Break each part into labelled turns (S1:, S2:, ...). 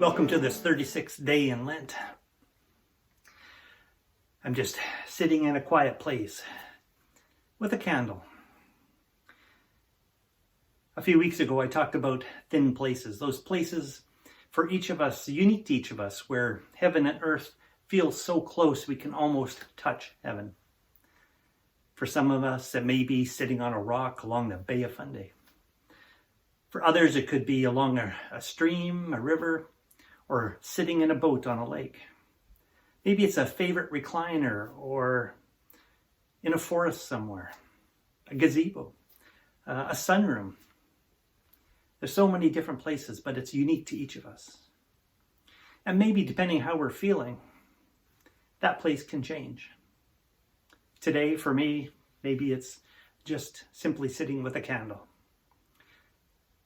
S1: Welcome to this 36th day in Lent. I'm just sitting in a quiet place with a candle. A few weeks ago, I talked about thin places, those places for each of us, unique to each of us, where heaven and earth feel so close we can almost touch heaven. For some of us, it may be sitting on a rock along the Bay of Fundy. For others, it could be along a stream, a river, or sitting in a boat on a lake. Maybe it's a favorite recliner or in a forest somewhere, a gazebo, a sunroom. There's so many different places, but it's unique to each of us. And maybe depending how we're feeling, that place can change. Today, for me, maybe it's just simply sitting with a candle,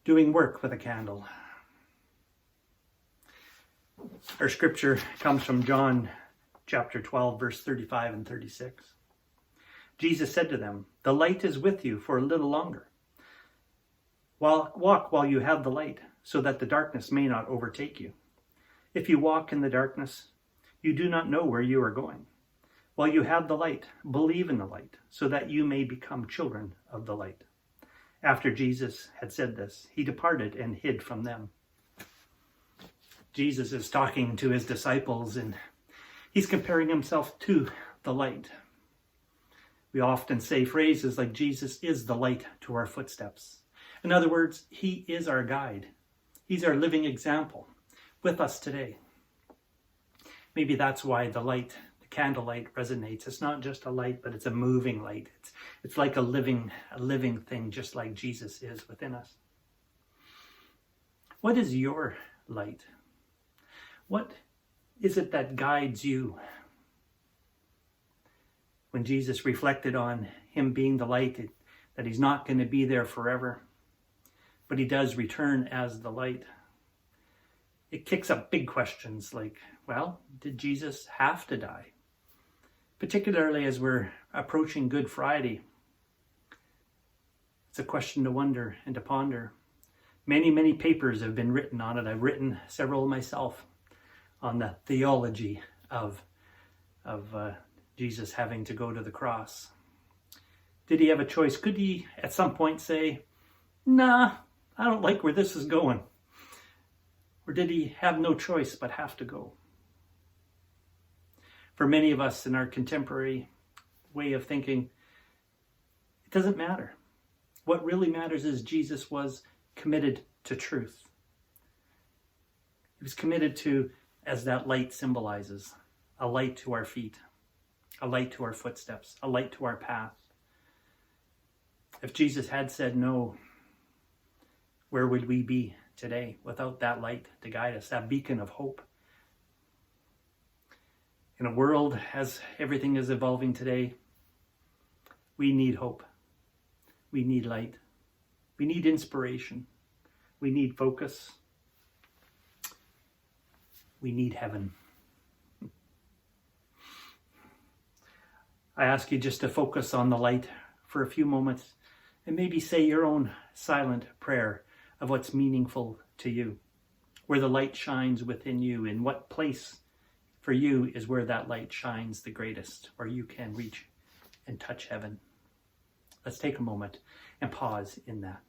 S1: doing work with a candle. Our scripture comes from John chapter 12, verse 35 and 36. Jesus said to them, "The light is with you for a little longer. Walk while you have the light, so that the darkness may not overtake you. If you walk in the darkness, you do not know where you are going. While you have the light, believe in the light, so that you may become children of the light." After Jesus had said this, he departed and hid from them. Jesus is talking to his disciples and he's comparing himself to the light. We often say phrases like Jesus is the light to our footsteps. In other words, he is our guide. He's our living example with us today. Maybe that's why the light, the candlelight resonates. It's not just a light, but it's a moving light. It's like a living thing, just like Jesus is within us. What is your light? What is it that guides you? When Jesus reflected on him being the light, that he's not going to be there forever, but he does return as the light, it kicks up big questions like, well, did Jesus have to die? Particularly as we're approaching Good Friday. It's a question to wonder and to ponder. Many papers have been written on it. I've written several myself on the theology of Jesus having to go to the cross. Did he have a choice? Could he at some point say, nah, I don't like where this is going? Or did he have no choice but have to go? For many of us in our contemporary way of thinking, it doesn't matter. What really matters is Jesus was committed to truth. He was committed to, as that light symbolizes, a light to our feet, a light to our footsteps, a light to our path. If Jesus had said no, where would we be today without that light to guide us, that beacon of hope? In a world as everything is evolving today, we need hope. We need light. We need inspiration. We need focus. We need heaven. I ask you just to focus on the light for a few moments and maybe say your own silent prayer of what's meaningful to you, where the light shines within you, in what place for you is where that light shines the greatest, where you can reach and touch heaven. Let's take a moment and pause in that.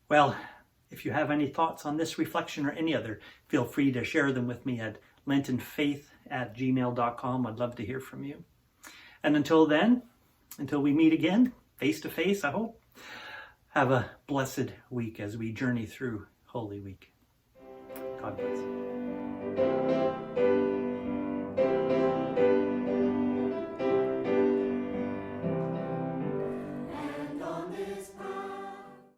S1: Well, if you have any thoughts on this reflection or any other, feel free to share them with me at lentenfaith@gmail.com. I'd love to hear from you. And until then, until we meet again, face to face, I hope, have a blessed week as we journey through Holy Week. God bless.